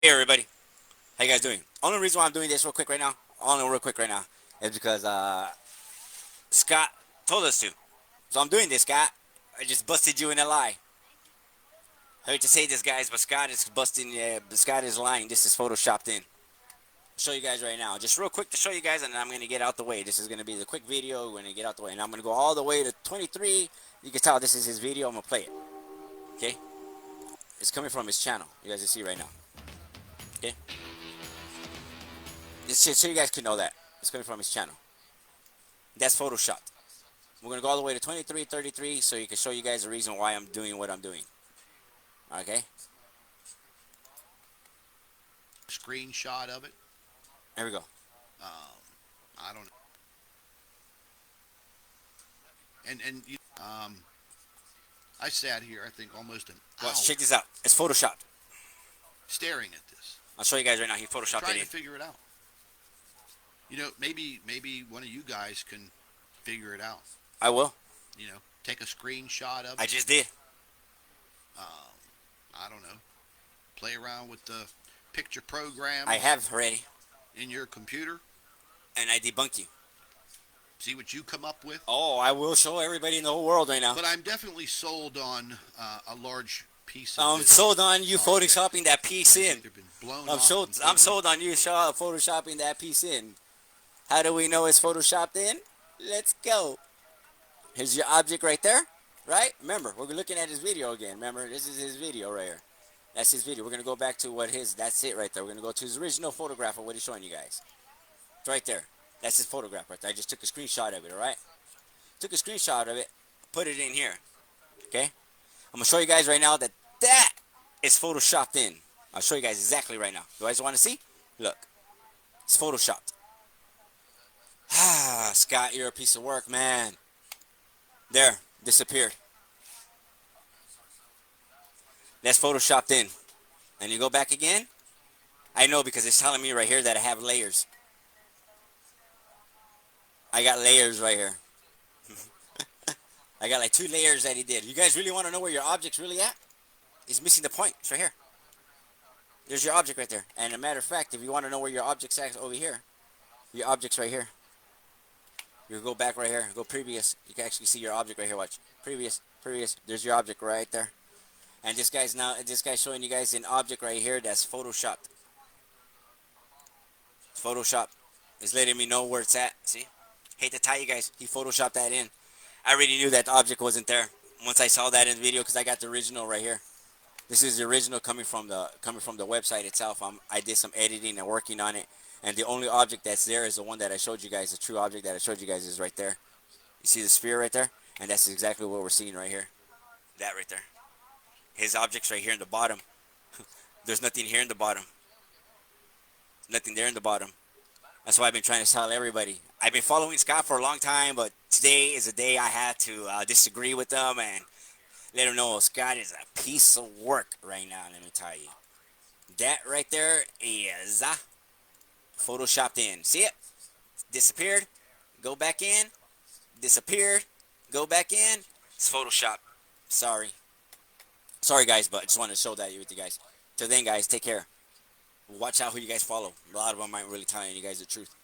Hey everybody, how you guys doing? Only reason why I'm doing this real quick right now, is because Scott told us to. So I'm doing this, Scott. I just busted you in a lie. I hate to say this, guys, but Scott is busting. Scott is lying. This is photoshopped in. I'll show you guys right now, just real quick to show you guys, and then I'm gonna get out the way. This is gonna be the quick video. We're gonna get out the way, and I'm gonna go all the way to 23. You can tell this is his video. I'm gonna play it. Okay, it's coming from his channel. You guys can see right now. Okay, just so you guys can know that it's coming from his channel. That's photoshopped. We're gonna go all the way to 23, 33, so you can show you guys the reason why I'm doing what I'm doing. Okay, Screenshot of it. there we go. I don't know. And I sat here, I think, almost an Well, hour check this out. It's photoshopped. staring at this, I'll show you guys right now. He photoshopped trying it to in. figure it out. You know, maybe one of you guys can figure it out. I will. You know, take a screenshot of I it. just did. I don't know. Play around with the picture program I have already, in your computer. and I debunked you. See what you come up with. Oh, I will show everybody in the whole world right now. But I'm definitely sold on a large piece of I'm this sold on you object. photoshopping that piece I in. think they've been blown I'm off sold. I'm completely. sold on you photoshopping that piece in. How do we know it's photoshopped in? Let's go. Here's your object right there, right? Remember, we're looking at his video again. Remember, this is his video right here. That's his video. We're gonna go back to what his. That's it right there. We're gonna go to his original photograph of what he's showing you guys. It's right there. That's his photograph right there. I just took a screenshot of it. All right. Took a screenshot of it. Put it in here. Okay. I'm gonna show you guys right now that that is photoshopped in. I'll show you guys exactly right now. You guys want to see? Look. It's photoshopped. Ah, Scott, you're a piece of work, man. There, disappeared. That's photoshopped in. And you go back again. I know because it's telling me right here that I have layers. I got layers right here. I got like 2 layers that he did. You guys really want to know where your object's really at? He's missing the point. It's right here. There's your object right there. And a matter of fact, if you want to know where your object's at over here, your object's right here. You go back right here. Go previous. You can actually see your object right here. Watch. Previous. Previous. There's your object right there. And this guy's showing you guys an object right here that's photoshopped. Photoshop is letting me know where it's at. See? Hate to tell you guys, he photoshopped that in. I already knew that the object wasn't there once I saw that in the video because I got the original right here. This is the original coming from the website itself. I did some editing and working on it, and the only object that's there is the one that I showed you guys. The true object that I showed you guys is right there. You see the sphere right there, and that's exactly what we're seeing right here. That right there. His object's right here in the bottom. There's nothing here in the bottom. Nothing there in the bottom. That's why I've been trying to tell everybody. I've been following Scott for a long time, but today is the day I had to disagree with them and let him know Scott is a piece of work right now, let me tell you. That right there is photoshopped in. See it? Disappeared. Go back in. Disappeared. Go back in. It's photoshopped. Sorry. Sorry, guys, but I just wanted to show that with you guys. Till then, guys, take care. Watch out who you guys follow. A lot of them aren't really telling you guys the truth.